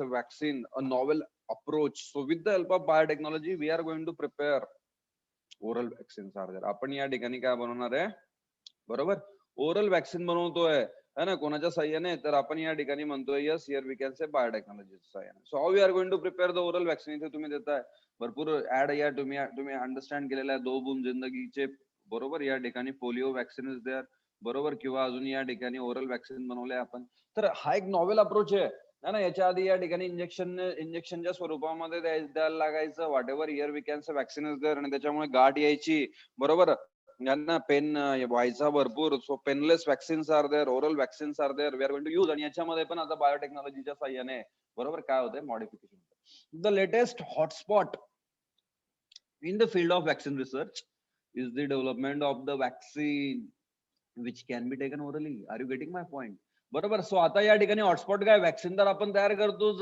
a vaccine, a novel approach. So with the help of biotechnology, we are going to prepare oral vaccines are there. आपण या ठिकाणी काय बनवणार आहे, बरोबर, ओरल वॅक्सिन बनवतोय है ना, कोणाच्या साह्याने, तर आपण या ठिकाणी म्हणतोय yes here we can say बायोटेक्नॉलॉजीच्या साह्याने. So how we are going to prepare the oral vaccine, इथे तुम्ही देताय भरपूर ऍड या तुम्ही अंडरस्टँड केलेला आहे, 2 बूंद जिंदगीचे, बरोबर, या ठिकाणी पोलिओ वॅक्सिन इज देअर, बरोबर, किंवा अजून या ठिकाणी ओरल वॅक्सिन बनवले आपण. तर हा एक नॉवेल अप्रोच आहे ना. याच्या आधी या ठिकाणी इंजेक्शनच्या स्वरूपामध्ये द्यायला लागायचं, whatever here we can say vaccine is there, आणि त्याच्यामुळे गाठ यायची, बरोबर, यांना पेन व्हायचा भरपूर. So painless vaccines are there, oral vaccines are there, we are going to use. आणि याच्यामध्ये पण आता बायोटेक्नॉलॉजीच्या साह्याने, बरोबर, काय होतंय, modification. The latest hotspot in the field of vaccine research is the development of the vaccine which can be taken orally. Are you getting my point? बरोबर. सो आता या ठिकाणी हॉटस्पॉट काय, वॅक्सिन तर आपण तयार करतोच,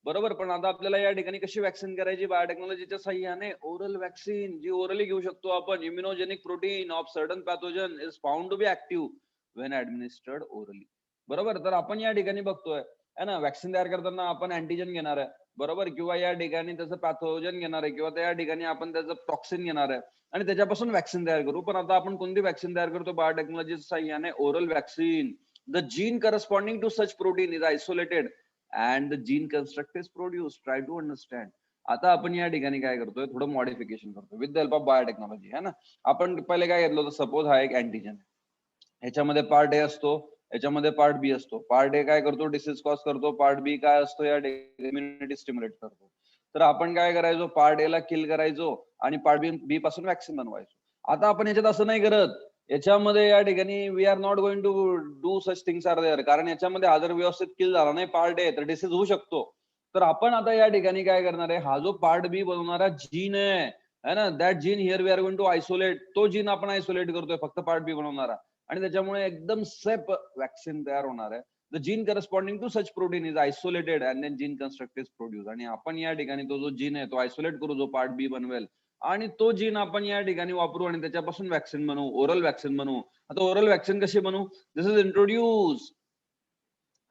बरोबर, पण आता आपल्याला या ठिकाणी कशी वॅक्सिन करायची, बायोटेक्नॉलॉजीच्या साह्याने ओरल वॅक्सिन, जी ओरली घेऊ शकतो आपण. Immunogenic protein of certain pathogen is found to be active when administered orally, बरोबर. तर आपण या ठिकाणी बघतोय है ना, वॅक्सिन तयार करताना आपण अँटीजन घेणार आहे, बरोबर, किंवा या ठिकाणी त्याचं पॅथोजन घेणार आहे, किंवा त्या ठिकाणी आपण त्याचं टॉक्सिन घेणार आहे आणि त्याच्यापासून वॅक्सिन तयार करू. पण आता आपण कोणती वॅक्सिन तयार करतो बायोटेक्नॉलॉजीच्या साह्याने, oral vaccine. The gene corresponding to such protein is isolated and the gene construct is produced. Try to understand. आता आपण या ठिकाणी काय करतोय, थोडं मॉडिफिकेशन करतोय with the help of biotechnology, है ना. आपण पहिले काय घेतलं होतं, सपोज हा एक अँटीजन, ह्याच्यामध्ये पार्ट ए असतो, याच्यामध्ये पार्ट बी असतो. पार्ट ए काय करतो, डिसीज कॉज करतो, पार्ट बी काय असतो, या इम्युनिटी स्टिम्युलेट करतो. तर आपण काय करायचो, पार्ट ए ला किल करायचो आणि पार्ट बी पासून वॅक्सिन बनवायचो. आता आपण याच्यात असं नाही करत, याच्यामध्ये या ठिकाणी we are not going to do such things are there, कारण याच्यामध्ये हा जर व्यवस्थित किल झाला नाही पार्ट ए, तर डिसीज होऊ शकतो. तर आपण आता या ठिकाणी काय करणार आहे, हा जो पार्ट बी बनवणारा जीन आहे ना, that gene here we are going to isolate. तो जीन आपण आयसोलेट करतोय, फक्त पार्ट बी बनवणारा, आणि त्याच्यामुळे एकदम सेफ वॅक्सिन तयार होणार आहे. The gene corresponding to such protein is isolated and then gene construct is produce. आणि आपण या ठिकाणी तो जो जीन आहे तो आयसोलेट करू, जो पार्ट बी बनवेल, आणि तो जीन आपण या ठिकाणी वापरू आणि त्याच्यापासून वॅक्सिन बनवू, ओरल वॅक्सिन बनवू. आता ओरल वॅक्सिन कशी बनवू, this is introduce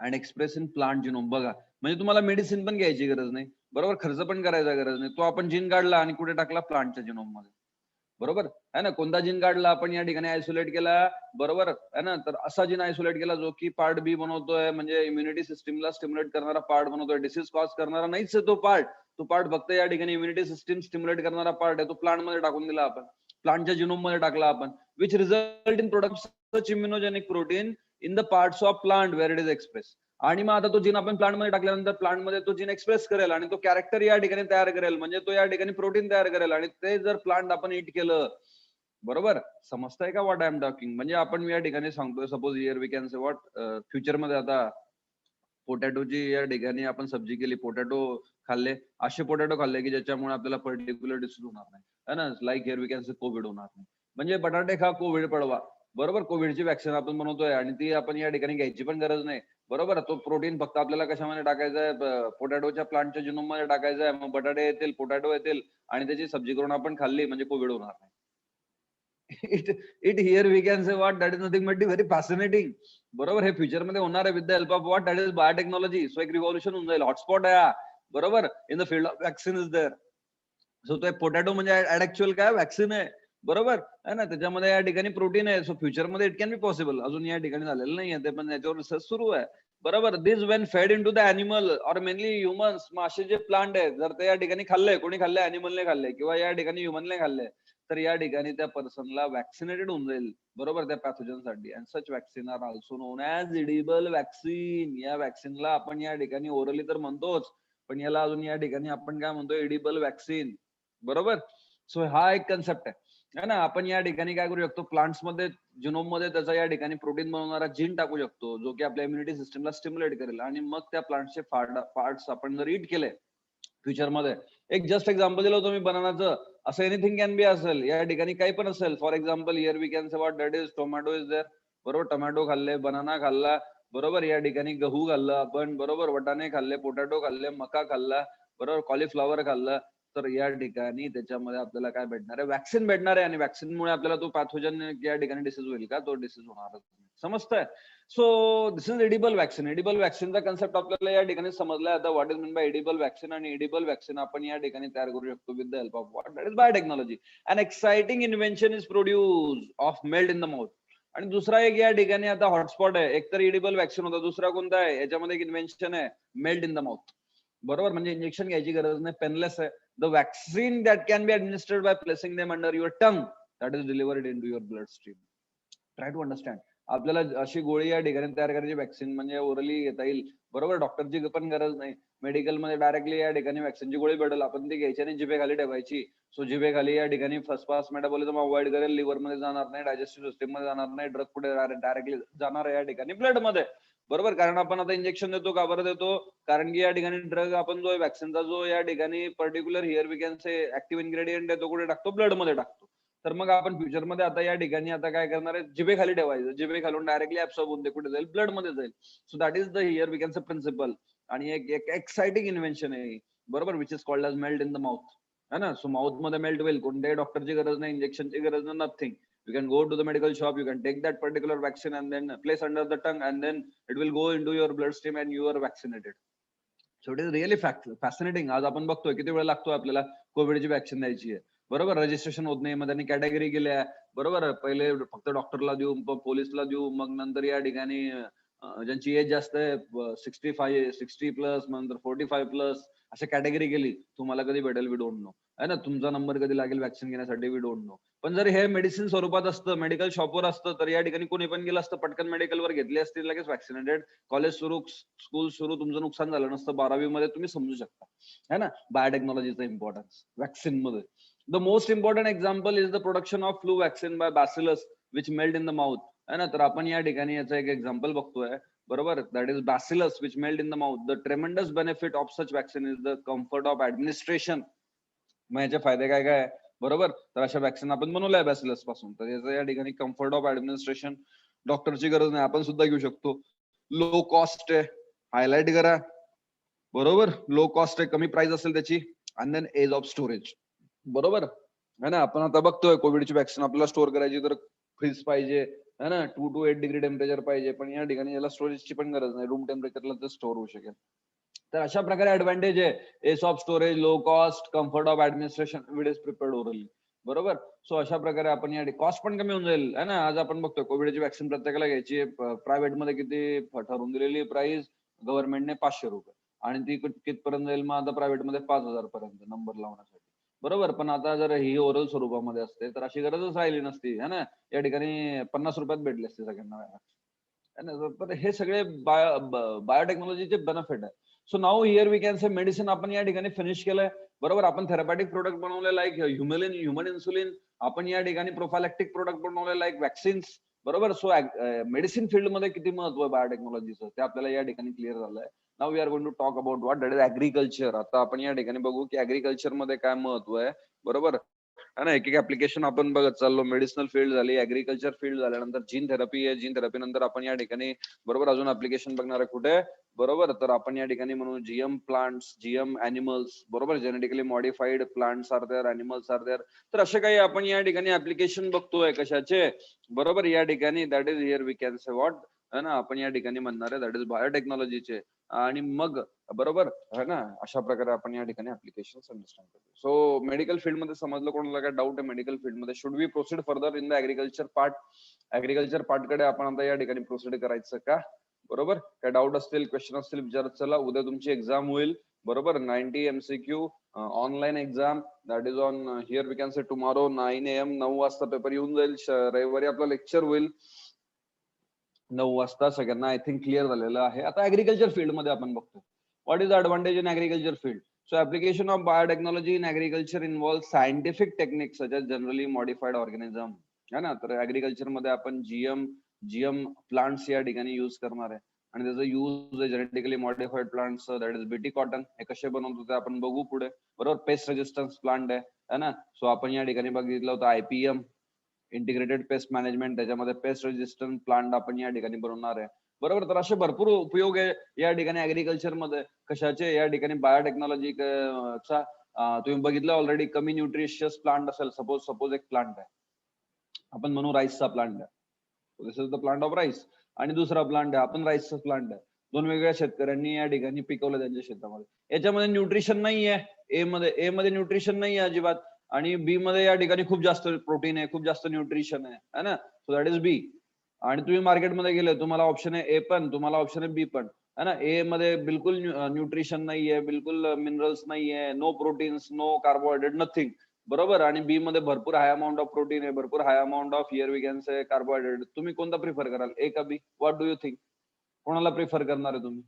and express in plant genome. बघा, म्हणजे तुम्हाला मेडिसिन पण घ्यायची गरज नाही, बरोबर, खर्च पण करायचा गरज नाही. तो आपण जीन काढला आणि कुठे टाकला, प्लांटच्या जिनोम मध्ये, बरोबर है ना. कोणता जीन काढला आपण या ठिकाणी आयसोलेट केला, बरोबर है ना, तर असा जीन आयसोलेट केला जो की पार्ट बी बनवतोय, म्हणजे इम्युनिटी सिस्टीमला स्टिम्युलेट करणारा पार्ट बनवतोय. डिसीज कॉज करणारा नाहीच आहे तो पार्ट फक्त या ठिकाणी इम्युनिटी सिस्टीम स्टिम्युलेट करणारा पार्ट आहे. तो प्लांट मध्ये टाकून दिला आपण, प्लांटच्या जिनोम मध्ये टाकला आपण, which result in product such immunogenic protein in the parts of plant where it is express. आणि मग आता तो जीन आपण प्लांट मध्ये टाकल्यानंतर प्लांट मध्ये तो जीन एक्सप्रेस करेल आणि तो कॅरेक्टर या ठिकाणी तयार करेल, म्हणजे तो या ठिकाणी प्रोटीन तयार करेल. आणि ते जर प्लांट आपण हिट केलं, बरोबर, समजताय का व्हॉट आय एम टॉकिंग. म्हणजे आपण या ठिकाणी सांगतोय, suppose here we can say what, future मध्ये आता पोटॅटोची या ठिकाणी आपण सब्जी केली, पोटॅटो खाल्ले, असे पोटॅटो खाल्ले की ज्याच्यामुळे आपल्याला पर्टिक्युलर डिसीज होणार नाही, है ना, like here we can say Covid होणार नाही. म्हणजे बटाटे खा, कोविड पळवा, बरोबर. कोविडची वॅक्सिन आपण बनवतोय आणि ती आपण या ठिकाणी घ्यायची पण गरज नाही, बरोबर. तो प्रोटीन फक्त आपल्याला कशामध्ये टाकायचा आहे, पोटॅटोच्या प्लांटच्या जिनोम मध्ये टाकायचा आहे. मग बटाटे येतील, पोटॅटो येतील आणि त्याची सब्जी करून आपण खाल्ली, म्हणजे कोविड होणार नाही. It here we can say what, that is nothing but very fascinating, बरोबर. हे फ्युचर मध्ये होणार आहे with the help of what, that is biotechnology. So एक रिव्हॉल्युशन होऊन जाईल, हॉटस्पॉट आहे, बरोबर, in the field of vaccine is there. So तो पोटॅटो म्हणजे ऍक्च्युअल काय, वॅक्सिन आहे, बरोबर आहे ना. त्याच्यामध्ये या ठिकाणी प्रोटीन आहे. सो फ्युचर मध्ये इट कॅन बी पॉसिबल. अजून या ठिकाणी झालेलं नाहीये ते, पण याच्यावर रिसर्च सुरू आहे, बरोबर. This when fed into the animal or mainly humans, मग असे जे प्लांट आहेत जर ते या ठिकाणी खाल्ले, कोणी खाल्ले, अॅनिमलने खाल्ले किंवा या ठिकाणी ह्युमनने खाल्ले, तर या ठिकाणी त्या पर्सनला वॅक्सिनेटेड होऊन जाईल, बरोबर, त्या पॅथोजनसाठी. And such vaccine are also known as edible vaccine. या वॅक्सिनला आपण या ठिकाणी ओरली तर म्हणतोच, पण याला अजून या ठिकाणी आपण काय म्हणतो, इडिबल वॅक्सिन, बरोबर. सो हा एक कन्सेप्ट आहे ना. आपण या ठिकाणी काय करू शकतो, प्लांट्स मध्ये जिनोम मध्ये त्याचा या ठिकाणी प्रोटीन बनवणारा जीन टाकू शकतो, जो की आपल्या इम्युनिटी सिस्टमला स्टिम्युलेट करेल. आणि मग त्या प्लांटचे पार्ट्स आपण जर ईट केले फ्युचर मध्ये, एक जस्ट एक्झाम्पल दिलं होतं मी बनानाचं, असं एनिथिंग कॅन बी असेल, या ठिकाणी काही पण असेल. For example here we can say what, that is tomato is there, बरोबर. टोमॅटो खाल्ले, बनाना खाल्ला, बरोबर. या ठिकाणी गहू खाल्लं आपण, बरोबर. वटाणे खाल्ले, पोटॅटो खाल्ले, मका खाल्ला, बरोबर. कॉलीफ्लॉवर खाल्लं. तर या ठिकाणी त्याच्यामध्ये आपल्याला काय भेटणार आहे, वॅक्सिन भेटणार आहे. आणि वॅक्सिनमुळे आपल्याला तो पॅथोजन या ठिकाणी डिसीज होईल का, तो डिसीज होणार. समजतंय? So this is edible vaccine. Edible वॅक्सिनचा कन्सेप्ट आपल्याला या ठिकाणी समजला. आता what is mean by edible vaccine, आणि एडिबल वॅक्सिन आपण या ठिकाणी तयार करू शकतो with the help of what, that is biotechnology. An exciting invention is produce of melt in the mouth. आणि दुसरा एक या ठिकाणी आता हॉटस्पॉट आहे. एक तर एडिबल वॅक्सिन होता, दुसरा कोणता आहे याच्यामध्ये एक इन्व्हेन्शन आहे, मेल्ट इन द माउथ. बरोबर, म्हणजे इंजेक्शन घ्यायची गरज नाही, पेनलेस आहे. The vaccine that can be administered by placing them under your tongue, that is delivered into your bloodstream. Try to understand. आपल्याला अशी गोळी या ठिकाणी तयार करायची वॅक्सिन म्हणजे ओरली घेता येईल. बरोबर, डॉक्टरची पण गरज नाही. मेडिकलमध्ये डायरेक्टली या ठिकाणी वॅक्सिनची गोळी भेटेल, आपण ती घ्यायची आणि जिभेखाली ठेवायची. सो जिभेखाली या ठिकाणी फर्स्ट पास मेटाबॉलिझम अवॉइड करेल, लिव्हर मध्ये जाणार नाही, डायजेस्टिव्ह सिस्टीम मध्ये जाणार नाही, ड्रग पुढे डायरेक्टली जाणार आहे या ठिकाणी ब्लड मध्ये. बरोबर, कारण आपण आता इंजेक्शन देतो, का बरं देतो? कारण की या ठिकाणी ड्रग आपण जो वॅक्सिनचा जो या ठिकाणी particular here we can say active ingredient आहे तो कुठे टाकतो? ब्लड मध्ये टाकतो. तर मग आपण फ्युचरमध्ये आता या ठिकाणी आता काय करणार आहे? जिभेखाली ठेवायचं, जिभेखालून डायरेक्टली ऍब्सॉर्ब होऊन ते कुठे जाईल? ब्लड मध्ये जाईल. So that is the here we can say principle. आणि एक एक्साइटिंग इन्व्हेन्शन आहे, बरोबर, which is called as melt in the mouth, है ना. सो माउथ मध्ये मेल्ट होईल, कोणत्याही डॉक्टरची गरज नाही, इंजेक्शनची गरज नाही, nothing. You can go to the medical shop, you can take that particular vaccine and then place under the tongue, and then it will go into your bloodstream and you are vaccinated. So it is really fascinating. आज आपण बघतोय किती वेळ लागतो आपल्याला कोविडची vaccine द्यायची आहे. बरोबर, रजिस्ट्रेशन होत नाही, मग त्यांनी कॅटेगरी केल्या. बरोबर, पहिले फक्त डॉक्टरला देऊ, मग पोलिसला देऊ, मग नंतर या ठिकाणी ज्यांची एज जास्त आहे 60 प्लस, नंतर 45 प्लस, अशी कॅटेगरी केली. तुम्हाला कधी भेटेल वी डोंट नो, है ना. तुमचा नंबर कधी लागेल वॅक्सिन घेण्यासाठी वी डोंट नो. पण जर हे मेडिसिन स्वरूपात असतं, मेडिकल शॉपवर असतं, तर या ठिकाणी कोणी पण गेलं असतं, पटकन मेडिकलवर घेतली असती, लगेच वॅक्सिनेटेड. कॉलेज सुरू, स्कूल सुरू, तुमचं नुकसान झालं नसतं. 12वी मध्ये तुम्ही समजू शकता, है ना, बायोटेक्नॉलॉजीचा इम्पॉर्टन्स वॅक्सिन मध्ये. The most important example is the production of flu vaccine by bacillus which melt in the mouth, है ना. तर आपण या ठिकाणी याचं एक एक्झाम्पल बघतोय. बरोबर, that is bacillus which melt in the mouth. The ट्रेमेंडस benefit of such vaccine is the comfort of administration. मग याचे फायदे काय काय? बरोबर, तर अशा वॅक्सिन आपण बनवल्या बॅसिलस पासून, तर याचं या ठिकाणी कम्फर्ट ऑफ ऍडमिनिस्ट्रेशन, डॉक्टरची गरज नाही, आपण सुद्धा घेऊ शकतो. लो कॉस्ट आहे, हायलाइट करा. बरोबर, लो कॉस्ट आहे, कमी प्राइस असेल त्याची. आणि देन एज ऑफ स्टोरेज. बरोबर है ना. आपण आता बघतोय कोविडची वॅक्सिन आपल्याला स्टोअर करायची तर फ्रीज पाहिजे, है ना, 2 to 8 डिग्री टेम्परेचर पाहिजे. पण या ठिकाणी याला स्टोरेजची पण गरज नाही, रूम टेम्परेचरला ते स्टोअर होऊ शकेल. तर अशा प्रकारे ऍडव्हान्टेज आहे. Ease of storage, low cost, comfort of administration, it is prepared orally. बरोबर, सो अशा प्रकारे आपण या कॉस्ट पण कमी होऊन जाईल, है ना. आज आपण बघतोय कोविडची वॅक्सिन प्रत्येकाला घ्यायची आहे. प्रायव्हेट मध्ये किती ठरवून दिलेली प्राइस गव्हर्नमेंटने 500 रुपये, आणि ती कितपर्यंत जाईल? मग आता प्रायव्हेट मध्ये 5000 पर्यंत नंबर लावण्यासाठी. बरोबर, पण आता जर ही ओरल स्वरूपामध्ये असते तर अशी गरजच राहिली नसती, है ना. या ठिकाणी 50 रुपयात भेटली असते सगळ्यांना, है ना. तर हे सगळे बायोटेक्नॉलॉजीचे बेनिफिट आहे. So now here we can say medicine आपण या ठिकाणी फिनिश केलंय. बरोबर, आपण थेरपॅटिक प्रोडक्ट बनवले लाईक ह्युमन इन्सुलिन. आपण या ठिकाणी प्रोफायलॅक्टिक प्रोडक्ट बनवले लाईक वॅक्सिन्स. बरोबर, सो मेडिसिन फील्ड मध्ये किती महत्व आहे बायोटेक्नॉलॉजीचं ते आपल्याला या ठिकाणी क्लिअर झालंय. Now we are going to talk about what that is agriculture. आता आपण या ठिकाणी बघू की ऍग्रीकल्चर मध्ये काय महत्व आहे. बरोबर, है ना. एक एक ऍप्लिकेशन आपण बघत चाललो. मेडिसिनल फील्ड झाली, ऍग्रीकल्चर फील्ड झाल्यानंतर जीन थेरपी आहे. जीन थेरपी नंतर आपण या ठिकाणी बरोबर अजून ऍप्लिकेशन बघणार आहे कुठे? बरोबर, तर आपण या ठिकाणी म्हणू जीएम प्लांट्स, जीएम अॅनिमल्स. बरोबर, genetically modified plants are there, animals are there. तर असे काही आपण या ठिकाणी ऍप्लिकेशन बघतोय कशाचे? बरोबर, या ठिकाणी that is here we can say what, है ना, आपण या ठिकाणी म्हणणार आहे दॅट इज बायोटेक्नॉलॉजीचे. आणि मग बरोबर है ना, अशा प्रकारे आपण या ठिकाणी ऍप्लिकेशन अंडरस्टँड करतो. सो मेडिकल फील्ड मध्ये समजलं? कोणाला काय डाऊट आहे मेडिकल फील्ड मध्ये? Should we proceed further in the agriculture part? Agriculture part कडे आपण आता या ठिकाणी प्रोसीड करायचं का? बरोबर, काय डाऊट असतील, क्वेश्चन असतील विचारत चला. उद्या तुमची एक्झाम होईल. बरोबर, 90 MCQ online exam, that is on here we can say tomorrow 9 AM. 9 वाजता पेपर येऊन जाईल. रविवारी आपला लेक्चर होईल 9 वाजता. सगळ्यांना आय थिंक क्लिअर झालेलं आहे. आता ऍग्रीकल्चर फील्ड मध्ये आपण बघतो what is advantage in agriculture field. So application of biotechnology in agriculture involve scientific techniques such as generally modified organism, है ना. तर ऍग्रीकल्चर मध्ये आपण जीएम प्लांट्स या ठिकाणी युज करणार आहे. आणि त्याचा युज आहे genetically modified plants, that is BT cotton. हे कसे बनवतो ते आपण बघू पुढे. बरोबर, पेस्ट रेजिस्टन्स प्लांट आहे, है ना. सो आपण या ठिकाणी बघितलं होतं IPM, इंटिग्रेटेड पेस्ट मॅनेजमेंट. त्याच्यामध्ये पेस्ट रेजिस्टंट प्लांट आपण या ठिकाणी बनवणार आहे. बरोबर, तर असे भरपूर उपयोग आहे या ठिकाणी ऍग्रीकल्चर मध्ये. कशाचे? या ठिकाणी बायोटेक्नॉलॉजी चा. तुम्ही बघितलं ऑलरेडी, कमी न्यूट्रिशियस प्लांट असेल, सपोज एक प्लांट आहे, आपण म्हणू राईसचा प्लांट आहे. This is the plant of rice. आणि दुसरा प्लांट आहे, आपण राईसचा प्लांट आहे. दोन वेगवेगळ्या शेतकऱ्यांनी या ठिकाणी पिकवलं त्यांच्या शेतामध्ये. याच्यामध्ये न्यूट्रिशन नाहीये. ए मध्ये न्यूट्रिशन नाही आहे अजिबात, आणि बी मध्ये या ठिकाणी खूप जास्त प्रोटीन आहे, खूप जास्त न्यूट्रिशन आहे ना. सो दॅट इज बी. आणि तुम्ही मार्केटमध्ये गेले, तुम्हाला ऑप्शन आहे ए पण, तुम्हाला ऑप्शन आहे बी पण, है ना. ए मध्ये बिलकुल न्यूट्रिशन नाहीये, बिलकुल मिनरल्स नाहीये, no proteins, no carbohydrate, nothing. बरोबर. आणि बी मध्ये भरपूर हाय अमाऊंट ऑफ प्रोटीन आहे, भरपूर high amount of here we can say carbohydrate. तुम्ही कोणता प्रिफर कराल, ए का B? What do you think? कोणाला प्रिफर करणार आहे तुम्ही?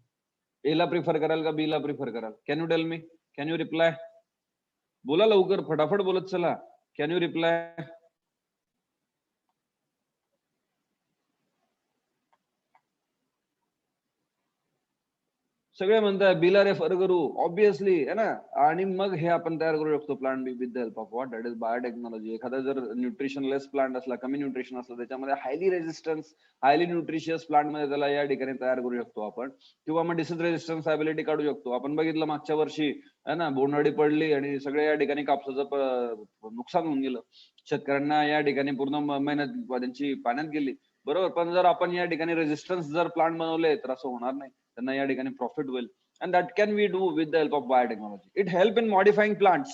ए ला प्रिफर कराल का बी ला प्रिफर कराल? Can you tell me? Can you reply? बोला लवकर, फटाफट बोलत चला. Can you reply? सगळे म्हणतात बीला रेफर करू, ऑब्विसली है ना. आणि मग हे आपण तयार करू शकतो plant B with the help of what, that is biotechnology. एखादा जर न्यूट्रिशनलेस प्लांट असला, कमी न्यूट्रिशन असलं, त्याच्यामध्ये highly resistance, highly nutritious plant मध्ये त्याला या ठिकाणी तयार करू शकतो आपण. किंवा मग डिसीज रेजिस्टन्स ॲबिलिटी काढू शकतो. आपण बघितलं मागच्या वर्षी है ना, बोंडअळी पडली आणि सगळे या ठिकाणी कापसाचं नुकसान होऊन गेलं. शेतकऱ्यांना या ठिकाणी पूर्ण मेहनत त्यांची पाण्यात गेली. बरोबर. पण जर आपण या ठिकाणी रेजिस्टन्स जर प्लांट बनवले तर असं होणार नाही. त्यांना या ठिकाणी प्रॉफिट होईल. And that can we do with the help of biotechnology. It help in modifying plants,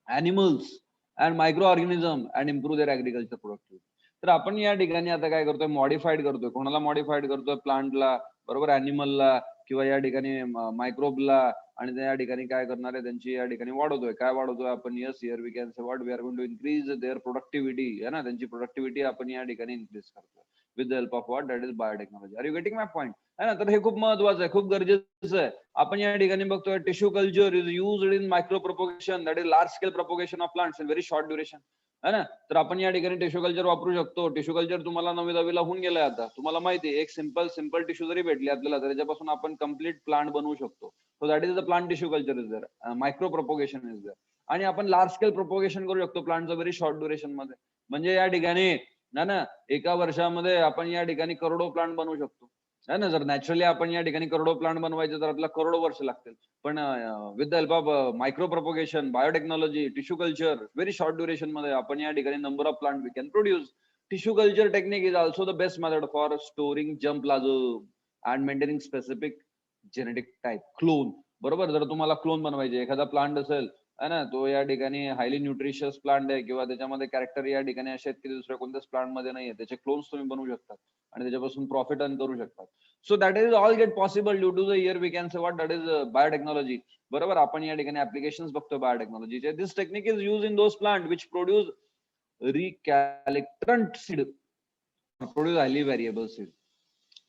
animals and micro organism and improve their agriculture productivity. तर आपण या ठिकाणी आता काय करतोय, मॉडिफाईड करतोय. कोणाला मॉडिफाईड करतोय? प्लांटला, बरोबर, अॅनिमलला, किंवा या ठिकाणी मायक्रोबला. आणि त्या ठिकाणी काय करणार आहे, त्यांची या ठिकाणी वाढवतोय. काय वाढवतोय आपण? Yes, here we can say what, we are going to increase their productivity, है ना. त्यांची प्रोडक्टिव्हिटी आपण या ठिकाणी इन्क्रीज करतोय with the help of what, that is biotechnology. Are you getting my point? है ना. तर हे खूप महत्वाचं आहे, खूप गरजेचं आहे. आपण या ठिकाणी बघतोय tissue culture is used in micro propagation, that is large scale propagation of plants in very short duration, है ना. तर आपण या ठिकाणी टिश्यू कल्चर वापरू शकतो. टिश्यू कल्चर तुम्हाला 9वी-10वी ला होऊन गेलंय आता. तुम्हाला माहिती आहे, एक सिंपल टिश्यू जरी भेटली आपल्याला, तर त्याच्यापासून आपण कम्प्लीट प्लांट बनवू शकतो. So that is the plant tissue culture is there, micro propagation is there. आणि आपण लार्ज स्केल प्रोपोगेशन करू शकतो प्लांटचं व्हेरी शॉर्ट ड्युरेशन मध्ये. म्हणजे या ठिकाणी ना एका वर्षामध्ये आपण या ठिकाणी करोडो प्लांट बनवू शकतो, है ना. जर नॅचरली आपण या ठिकाणी करोडो प्लांट बनवायचे तर आपल्याला करोडो वर्ष लागतील. पण with the help of micro propagation, biotechnology, tissue culture, very short duration मध्ये आपण या ठिकाणी number of plant we can produce. Tissue culture technique is also the best method for storing germplasm and maintaining specific genetic type clone. बरोबर. जर तुम्हाला clone बनवायचे, एखादा plant असेल, है ना, तो या ठिकाणी हायली न्यूट्रिशियस प्लांट आहे, किंवा त्याच्यामध्ये कॅरेक्टर या ठिकाणी असे आहेत की दुसऱ्या कोणत्याच प्लांट मध्ये नाहीये, त्याचे क्लोन्स तुम्ही बनवू शकता आणि त्याच्यापासून प्रॉफिट अर्न करू शकता. So that is all get possible due to the year we can say what, that is biotechnology. बरोबर. आपण या ठिकाणी ऍप्लिकेशन्स बघतो बायोटेक्नॉलॉजीचे. This technique is use in those plant which produce recalcitrant seed, produce highly variable seed.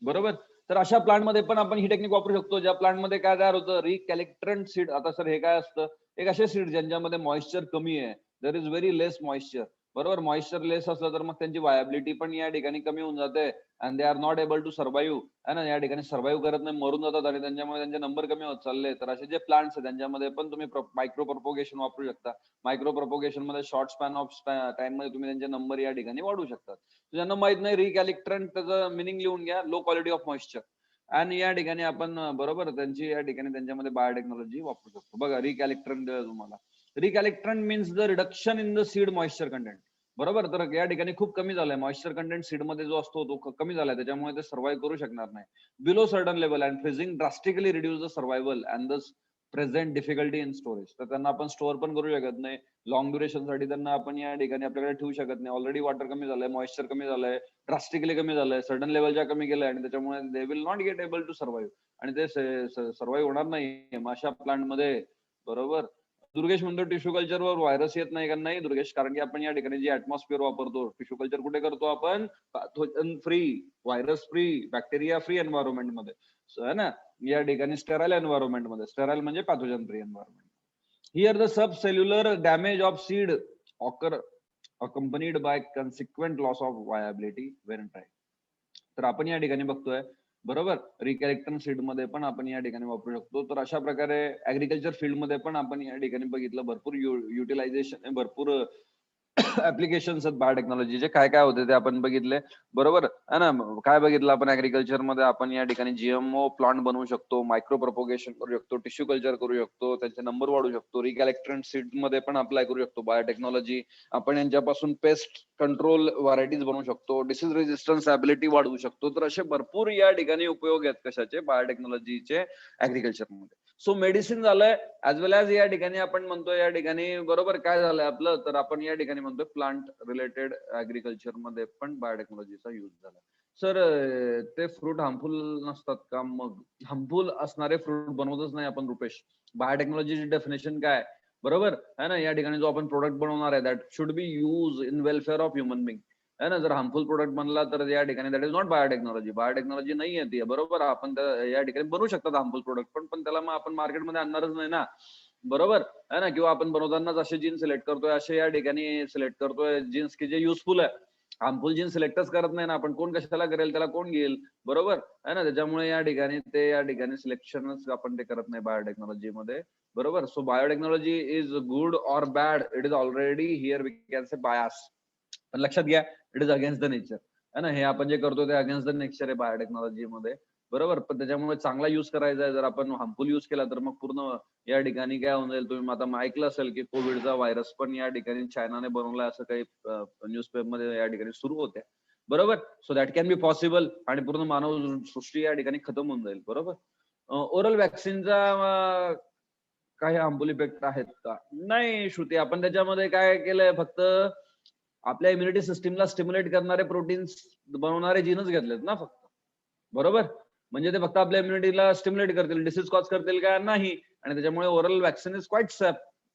बरोबर. तर अशा plant मध्ये पण आपण ही टेक्निक वापरू शकतो, ज्या प्लांट मध्ये काय तयार होतं, रिकॅलिक्टंट सीड. आता सर हे काय असतं? एक असे सीड ज्यांच्यामध्ये मॉइश्चर कमी आहे, there is very less moisture. बरोबर. मॉइश्चर लेस असलं तर मग त्यांची वायबिलिटी पण या ठिकाणी कमी होऊन जाते, and they are not able to survive, है ना. या ठिकाणी सर्व्हाइव्ह करत नाही, मरून जातात, आणि त्यांच्यामुळे त्यांचे नंबर कमी होत चालले. तर असे जे प्लांट्स आहेत त्यांच्यामध्ये पण तुम्ही मायक्रो प्रोपोगेशन वापरू शकता. मायक्रो प्रोपोगेशन मध्ये शॉर्ट स्पॅन ऑफ टाइम मध्ये तुम्ही त्यांचे नंबर या ठिकाणी वाढवू शकता. ज्यांना माहित नाही, रिकॅलिक्टंट त्याचं मिनिंग लिहून घ्या, लो क्वालिटी ऑफ मॉइश्चर. आणि या ठिकाणी आपण बरोबर त्यांची या ठिकाणी त्यांच्यामध्ये बायोटेक्नॉलॉजी वापरू शकतो. बघा, रिकॅलिक्टंट तुम्हाला, recalcitrant means the reduction in the seed moisture content. बरोबर. तर या ठिकाणी खूप कमी झालंय मॉइश्चर कंटेंट सीड मध्ये, जो असतो तो कमी झालाय, त्याच्यामुळे ते सर्व्हाइव्ह करू शकणार नाही. Below certain level and freezing drastically reduce the survival and the present difficulty in storage. तर त्यांना आपण स्टोअर पण करू शकत नाही. लॉंग ड्युरेशन साठी त्यांना आपण या ठिकाणी आपल्याकडे ठेवू शकत नाही. ऑलरेडी वॉटर कमी झालंय, मॉइश्चर कमी झालंय, ड्रास्टिकली कमी झालंय, सर्टन लेवलच्या कमी गेलंय, आणि त्याच्यामुळे they will not get able to survive, आणि ते सर्व्हाइव्ह होणार नाही अशा प्लांट मध्ये. बरोबर. दुर्गेश म्हणतो टिश्यू कल्चरवर व्हायरस येत नाही का? नाही दुर्गेश, कारण की आपण या ठिकाणी जे ऍटमॉस्फिअर वापरतो, टिश्यू कल्चर कुठे करतो आपण? Pathogen free, virus free, bacteria free environment मध्ये, है ना. या ठिकाणी स्टेराइल एन्व्हायरमेंट मध्ये, स्टेराइल म्हणजे pathogen free environment. Here the sub cellular damage of seed occur accompanied by consequent loss of viability when tried. तर आपण या ठिकाणी बघतोय, बरोबर, रिकॅलेक्टन सीड मध्ये पण आपण या ठिकाणी वापरू शकतो. तर अशा प्रकारे ऍग्रिकल्चर फील्ड मध्ये पण आपण या ठिकाणी बघितलं भरपूर युटिलायझेशन, भरपूर ऍप्लिकेशन्स आहेत बायोटेक्नॉलॉजीचे, काय काय होते ते आपण बघितले, बरोबर आहे ना. काय बघितलं आपण ऍग्रिकल्चर मध्ये, आपण या ठिकाणी जीएमओ प्लांट बनवू शकतो, मायक्रो प्रोपोगेशन करू शकतो, टिश्यू कल्चर करू शकतो, त्यांचे नंबर वाढवू शकतो, रिकॅलेक्टंट सीड मध्ये पण अप्लाय करू शकतो बायोटेक्नॉलॉजी. आपण यांच्यापासून पेस्ट कंट्रोल व्हरायटीज बनवू शकतो, डिसीज रेजिस्टन्स ॲबिलिटी वाढवू शकतो. तर असे भरपूर या ठिकाणी उपयोग आहेत कशाचे, बायोटेक्नॉलॉजीचे ऍग्रिकल्चर मध्ये. सो मेडिसिन झालंय ऍज वेल ऍज या ठिकाणी आपण म्हणतो या ठिकाणी, बरोबर काय झालंय आपलं, तर आपण या ठिकाणी म्हणतो प्लांट रिलेटेड ऍग्रिकल्चर मध्ये पण बायोटेक्नॉलॉजीचा युज झाला. सर ते फ्रूट हार्मफुल नसतात का? मग हार्मफुल असणारे फ्रूट बनवतच नाही आपण रुपेश. बायोटेक्नॉलॉजीची डेफिनेशन काय, बरोबर आहे ना. या ठिकाणी जो आपण प्रोडक्ट बनवणार आहे, that should be use in welfare of human being, है ना. जर हार्मफुल प्रोडक्ट बनला तर या ठिकाणी that is not biotechnology. Biotechnology नाही आहे ती, बरोबर. आपण या ठिकाणी बनवू शकतात हार्मफुल प्रोडक्ट, पण त्याला मग आपण मार्केटमध्ये आणणारच नाही ना, बरोबर आहे ना. किंवा आपण बनवतानाच असे जीन सिलेक्ट करतोय, असे या ठिकाणी सिलेक्ट करतोय जीन्स की जे युजफुल आहे. हार्मफुल जीन सिलेक्टच करत नाही ना आपण, कोण कशाला करेल, त्याला कोण घेईल, बरोबर आहे ना. त्याच्यामुळे या ठिकाणी सिलेक्शनच आपण ते करत नाही बायोटेक्नॉलॉजी मध्ये, बरोबर. So biotechnology is good or bad, it is already here we can say bias. पण लक्षात घ्या, it is against the nature, है ना. हे आपण जे करतो ते अगेन्स्ट द नेचर आहे बायोटेक्नॉलॉजी मध्ये, बरोबर. पण त्याच्यामुळे चांगला युज करायचा आहे. जर आपण हार्मफुल युज केला तर मग पूर्ण या ठिकाणी काय होऊन जाईल. तुम्ही आता ऐकलं असेल की कोविडचा व्हायरस पण या ठिकाणी चायनाने बनवलाय, असं काही न्यूजपेपर मध्ये या ठिकाणी सुरू होते, बरोबर. So that can be possible, आणि पूर्ण मानव सृष्टी या ठिकाणी खतम होऊन जाईल, बरोबर. ओरल वॅक्सिनचा काही हार्मफुल इफेक्ट आहेत का? नाही श्रुती, आपण त्याच्यामध्ये काय केलंय, फक्त आपल्या इम्युनिटी सिस्टीमला स्टिम्युलेट करणारे प्रोटीन्स बनवणारे जीनच घेतलेत ना फक्त, बरोबर. म्हणजे ते फक्त आपल्या इम्युनिटीला स्टिम्युलेट करतील, डिसीज कॉज करतील का? नाही. आणि त्याच्यामुळे oral vaccine is quite safe,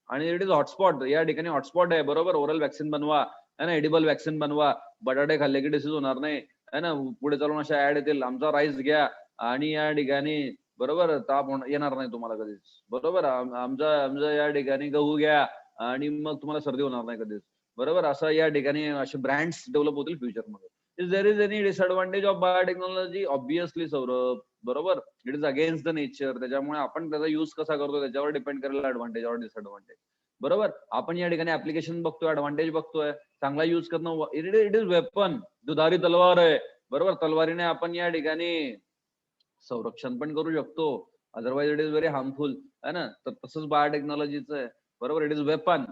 आणि इट इज हॉटस्पॉट. या ठिकाणी हॉटस्पॉट आहे, बरोबर. ओरल वॅक्सिन बनवा, है ना, एडिबल वॅक्सिन बनवा. बटाटे खाल्ले की डिसीज होणार नाही, है ना. पुढे चालून अशा ऍड येतील, आमचा राईस घ्या आणि या ठिकाणी, बरोबर, ताप येणार नाही तुम्हाला कधीच, बरोबर. आमचा या ठिकाणी गहू घ्या आणि मग तुम्हाला सर्दी होणार नाही कधीच, बरोबर. असं या ठिकाणी असे ब्रँड्स डेव्हलप होतील फ्युचरमध्ये. If there is any disadvantage of biotechnology, obviously Saurabh, बरोबर, it is against the nature. त्याच्यामुळे आपण त्याचा युज कसा करतो त्याच्यावर डिपेंड करेल ऍडव्हान्टेज और डिसएडव्हान्टेज, बरोबर. आपण या ठिकाणी ऍप्लिकेशन बघतोय, ऍडव्हान्टेज बघतोय, चांगला युज करणं, इट इज वेपन, दुधारी तलवार आहे, बरोबर. तलवारीने आपण या ठिकाणी संरक्षण पण करू शकतो, otherwise it is very harmful, है ना. तर तसंच बायोटेक्नॉलॉजीचं आहे, बरोबर. It is weapon.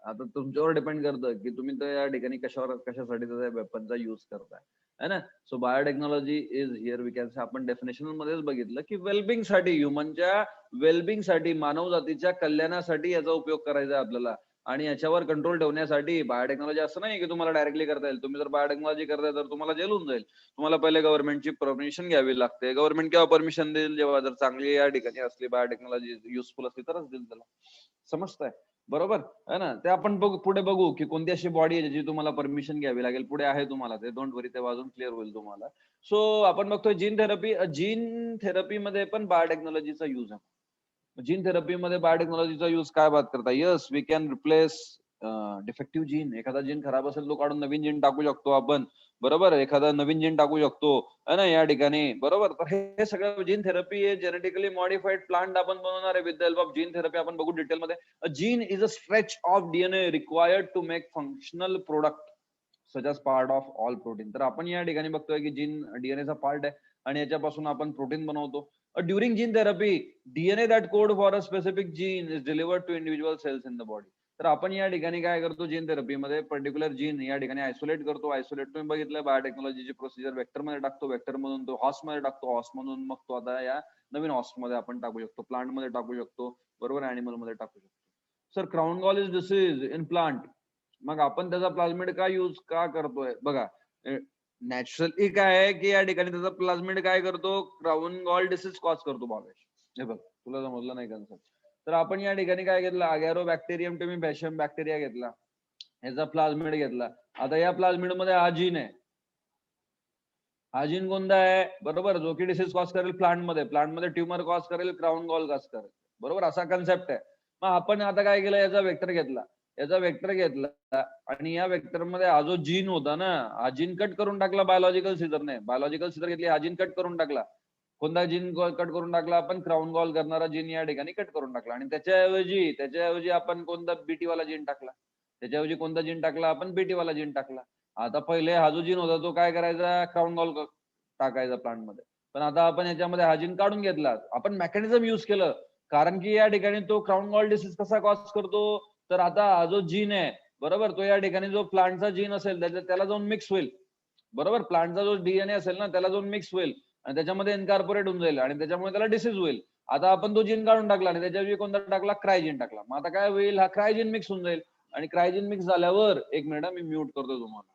आता तुमच्यावर डिपेंड करतं की तुम्ही त्या या ठिकाणी कशासाठी त्या वेपनचा युज करताय, है ना. So biotechnology is here we can say, आपण डेफिनेशन मध्येच बघितलं की वेलबिंग साठी, ह्युमनच्या वेलबिंग साठी, मानव जातीच्या कल्याणासाठी याचा उपयोग करायचा आहे आपल्याला. आणि याच्यावर कंट्रोल ठेवण्यासाठी बायोटेक्नॉलॉजी असं नाही की तुम्हाला डायरेक्टली करता येईल. तुम्ही जर बायोटेक्नॉलॉजी करताय तर तुम्हाला जेल होऊन जाईल. तुम्हाला पहिले गव्हर्नमेंटची परमिशन घ्यावी लागते. गव्हर्नमेंट केव्हा परमिशन देईल, जेव्हा जर चांगली या ठिकाणी असली बायोटेक्नॉलॉजी युजफुल असली तरच देईल त्याला, समजतंय, बरोबर आहे ना. ते आपण पुढे बघू की कोणती अशी बॉडी आहे ज्याची तुम्हाला परमिशन घ्यावी लागेल, पुढे आहे तुम्हाला ते, डोंट वरी, ते वाजून क्लिअर होईल तुम्हाला. सो आपण बघतोय जीन थेरपी मध्ये पण बायोटेक्नॉलॉजीचा युज आहे. जीन थेरपी मध्ये बायोटेक्नॉलॉजीचा युज काय बात करता, yes we can replace defective gene. एखादा जीन खराब असेल तो काढून नवीन जीन टाकू शकतो आपण, बरोबर. एखादा नवीन जीन टाकू शकतो, है ना, या ठिकाणी, बरोबर. तर हे सगळं जीन थेरपी आहे. जेनेटिकली मॉडिफाईड प्लांट आपण बनवणार आहे with the help of gene therapy. आपण बघू डिटेलमध्ये. A gene is a stretch of DNA required to make functional product such as part of all protein. तर आपण या ठिकाणी बघतोय की जीन डीएनएचा पार्ट आहे आणि याच्यापासून आपण प्रोटीन बनवतो. During gene therapy, DNA that code for a specific gene is delivered to individual cells in the body. तर आपण या ठिकाणी काय करतो, जीन थेरपीमध्ये पर्टिक्युलर जीन या ठिकाणी आयसोलेट करतो. आयसोलेट तुम्ही बघितलं बायोटेक्नॉलॉजीची प्रोसिजर, वेक्टर मध्ये टाकतो, वेक्टर मधून तो हॉस्ट मध्ये टाकतो, हॉस्ट मधून मग तो आता या नवीन हॉस्ट मध्ये आपण टाकू शकतो, प्लांट मध्ये टाकू शकतो, बरोबर, अॅनिमल मध्ये टाकू शकतो. Sir crown gall is disease in plant, मग आपण त्याचा प्लाझ्मिड का यूज का करतोय? बघा, नॅचरली काय आहे की या ठिकाणी त्याचा प्लाझ्मिड काय करतो, क्राऊन गॉल डिसीज कॉज करतो भावेश. हे बघ, तुला समजलं नाही कन्सेप्ट. तर आपण या ठिकाणी काय घेतलं, अगॅरो बॅक्टेरियम टेमिबॅशियम बॅक्टेरिया घेतला, याचा प्लाझ्मिड घेतला. आता या प्लाझ्मिड मध्ये हा जीन आहे. हा जीन कोणता आहे, बरोबर, जो की डिसीज कॉज करेल प्लांटमध्ये ट्युमर कॉज करेल, क्राऊन गॉल कॉज करेल, बरोबर. असा कन्सेप्ट आहे. मग आपण आता काय केलं, याचा वेक्टर घेतला आणि या वेक्टर मध्ये हा जो जीन होता ना, हा जीन कट करून टाकला बायोलॉजिकल सीझरने. बायोलॉजिकल सीझर घेतली, हा जीन कट करून टाकला. कोणता जीन कट करून टाकला आपण, क्राऊन गॉल करणारा जीन या ठिकाणी कट करून टाकला. आणि त्याच्याऐवजी आपण कोणता बीटी वाला जीन टाकला. त्याच्याऐवजी कोणता जीन टाकला आपण? बीटी वाला जीन टाकला. आता पहिले हा जो जीन होता तो काय करायचा? क्राउन गॉल टाकायचा प्लांट मध्ये. पण आता आपण याच्यामध्ये हा जीन काढून घेतला. आपण मेकॅनिझम युज केलं, कारण की या ठिकाणी तो क्राउन गॉल डिसीज कसा कॉज करतो? तर आता हा जो जीन आहे बरोबर, तो या ठिकाणी जो प्लांटचा जीन असेल त्याला जाऊन मिक्स होईल बरोबर. प्लांटचा जो डीएनए असेल ना त्याला जाऊन मिक्स होईल आणि त्याच्यामध्ये इनकॉर्पोरेट होऊन जाईल आणि त्याच्यामुळे त्याला डिसीज होईल. आता आपण तो जीन काढून टाकला आणि त्याच्याऐवजी कोणता टाकला? क्रायजीन टाकला. मग आता काय होईल? हा क्रायजीन मिक्स होऊन जाईल आणि क्रायजीन मिक्स झाल्यावर, एक मिनिट मी म्यूट करतो तुम्हाला.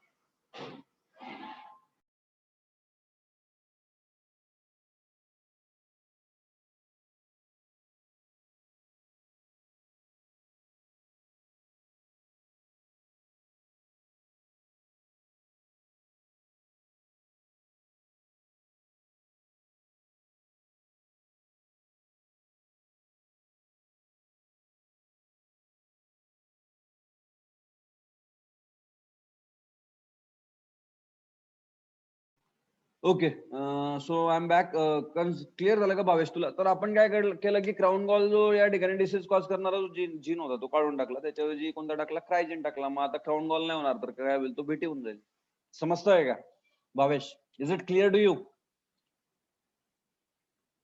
Okay, so I am back. Clear झालं का भावेश तुला? तर आपण काय केलं की क्राउन गॉल जो या ठिकाणी डिसीज कॉज करणारा जो जीन होता तो काढून टाकला, त्याच्याऐवजी कोणता टाकला? क्रायजीन टाकला. मग आता क्राउन गॉल नाही होणार, तर काय होईल? तो बीटी होऊन जाईल. समजतोय का Bhavesh? Is it clear to you?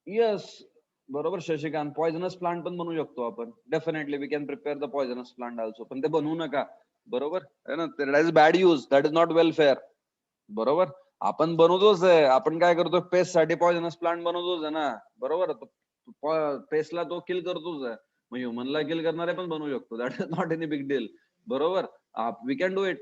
Yes, बरोबर शशिकांत. पॉइझनस प्लांट पण बनवू शकतो आपण. Definitely we can prepare the poisonous plant also. पण ते बनवू नका बरोबर आहे ना. That is bad use, that is not welfare बरोबर. आपण बनवतोच आहे. आपण काय करतो? पेस्ट साठी पॉइझनस प्लांट बनवतोच आहे ना बरोबर. पेस्टला तो किल करतोच आहे. मग ह्युमनला किल करणारे पण बनवू शकतो. That is not any big deal बरोबर. We can do it.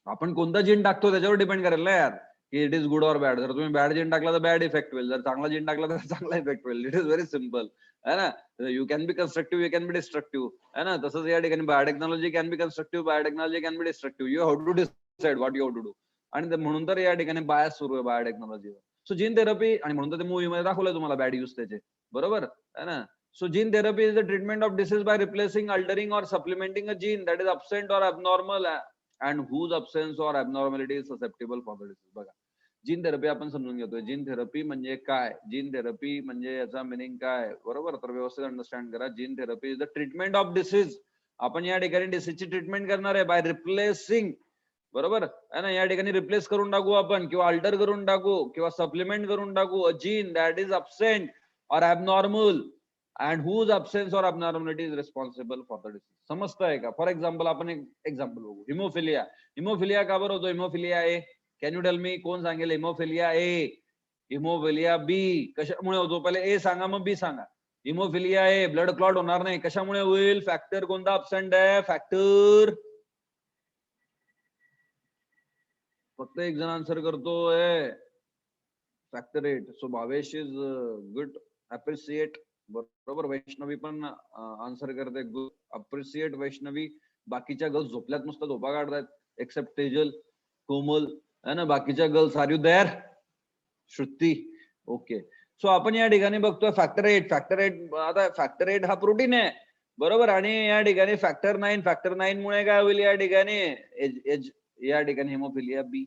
आपण कोणता जीन टाकतो त्याच्यावर डिपेंड करेल ना यार, की it is good or bad. जर तुम्ही बॅड जीन टाकला तर बॅड इफेक्ट होईल, जर चांगला जीन टाकला तर चांगला इफेक्ट होईल. इट इज व्हेरी सिम्पल है ना. You can be constructive, you can be destructive है ना. तसंच या ठिकाणी biotechnology can be constructive, biotechnology can be destructive. You have to decide what you have to do. आणि म्हणून तर या ठिकाणी बायस सुरू आहे बायोटेक्नॉलॉजीवर. सो जीन थेरपी, आणि म्हणून तर ते मूवी मध्ये दाखवलंय तुम्हाला बॅड यूज त्याचे बरोबर है ना. So gene therapy is the treatment of disease by replacing, altering or supplementing a gene that is absent or abnormal and whose absence or abnormality is susceptible for the disease. बघा, gene therapy आपण समजून घेतोय. Gene therapy म्हणजे काय? Gene therapy म्हणजे याचा meaning काय बरोबर. तर व्यवस्थित अंडरस्टँड करा. Gene therapy is the treatment of disease. आपण या ठिकाणी डिसीजची ट्रीटमेंट करणार आहे बाय रिप्लेसिंग बरोबर आहे ना. या ठिकाणी रिप्लेस करून टाकू आपण, किंवा अल्टर करून टाकू, किंवा सप्लिमेंट करून टाकू अ जीन दॅट इज अब्सेंट और abnormal and whose absence or abnormality is responsible for the disease. समजतंय का? फॉर एक्झाम्पल आपण एक एक्झाम्पल बघू. हिमोफिलिया. हिमोफिलिया का बरं होतो? Haemophilia A, can you tell मी? कोण सांगेल? हिमोफिलिया ए, हिमोफिलिया बी कशामुळे होतो? पहिले ए सांगा मग बी सांगा. हिमोफिलिया ए ब्लड क्लॉट होणार नाही, कशामुळे होईल? फॅक्टर कोणता अब्सेंट आहे? फॅक्टर. फक्त एक जण आन्सर करतोय, factor 8. So Bhavesh is good, appreciate बरोबर. वैष्णवी पण आन्सर करते, गुड, अप्रिशिएट वैष्णवी. बाकीच्या गर्ल्स झोपल्यात, नुसतं झोपा काढतायत, एक्सेप्ट तेजल, कोमल है ना. बाकीच्या girls are you there? Shruti, okay. So आपण या ठिकाणी बघतोय फॅक्टर 8. फॅक्टर 8, आता फॅक्टर 8 हा प्रोटीन आहे बरोबर. आणि या ठिकाणी फॅक्टर 9 मुळे काय होईल? या ठिकाणी या ठिकाणी हिमोफिलिया बी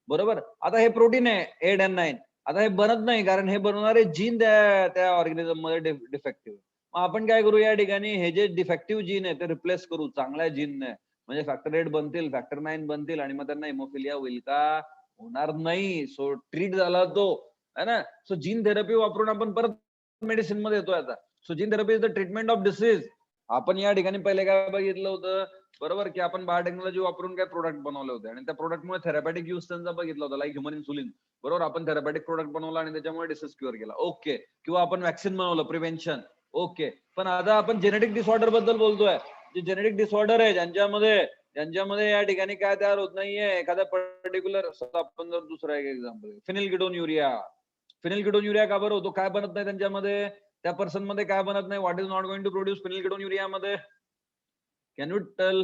बरोबर. आता हे प्रोटीन आहे 8 आणि 9. आता हे बनत नाही, कारण हे बनवणारे जीन त्या ऑर्गॅनिझम मध्ये डिफेक्टिव्ह. मग आपण काय करू? या ठिकाणी हे जे डिफेक्टिव्ह जीन आहे ते रिप्लेस करू चांगल्या जीनने. म्हणजे फॅक्टर 8 बनतील, फॅक्टर 9 बनतील, आणि मग त्यांना हिमोफिलिया होईल का? होणार नाही. सो ट्रीट झाला तो है ना. सो जीन थेरपी वापरून आपण परत मेडिसिन मध्ये येतोय आता. So gene therapy is the treatment of disease. आपण या ठिकाणी पहिले काय बघितलं होतं बरोबर, की आपण बायोटेक्नॉलॉजी वापरून काय प्रोडक्ट बनवले होते, आणि त्या प्रोडक्टमुळे थेरपॅटिक यूज त्यांचा बघितला होता, लाईक ह्युमन इन्सुलिन बरोबर. आपण थेरपॅटिक प्रोडक्ट बनवला आणि त्याच्यामुळे डिसीज क्युअर केला, ओके. किंवा आपण वॅक्सिन बनवलं, प्रिव्हेन्शन, ओके. पण आता आपण जेनेटिक डिसऑर्डर बद्दल बोलतोय. जे जेनेटिक डिसऑर्डर आहे ज्यांच्यामध्ये या ठिकाणी काय तयार होत नाहीये एखाद्या पर्टिक्युलर. आपण जर दुसरा एक एक्झाम्पल, फिनिलकिटोन्युरिया. फिनिलकिटोन्युरिया का बरं होतो? काय बनत नाही त्यांच्यामध्ये? त्या पर्सन मध्ये काय बनत नाही? What is not going to produce phenylketonuria मध्ये? Can you tell?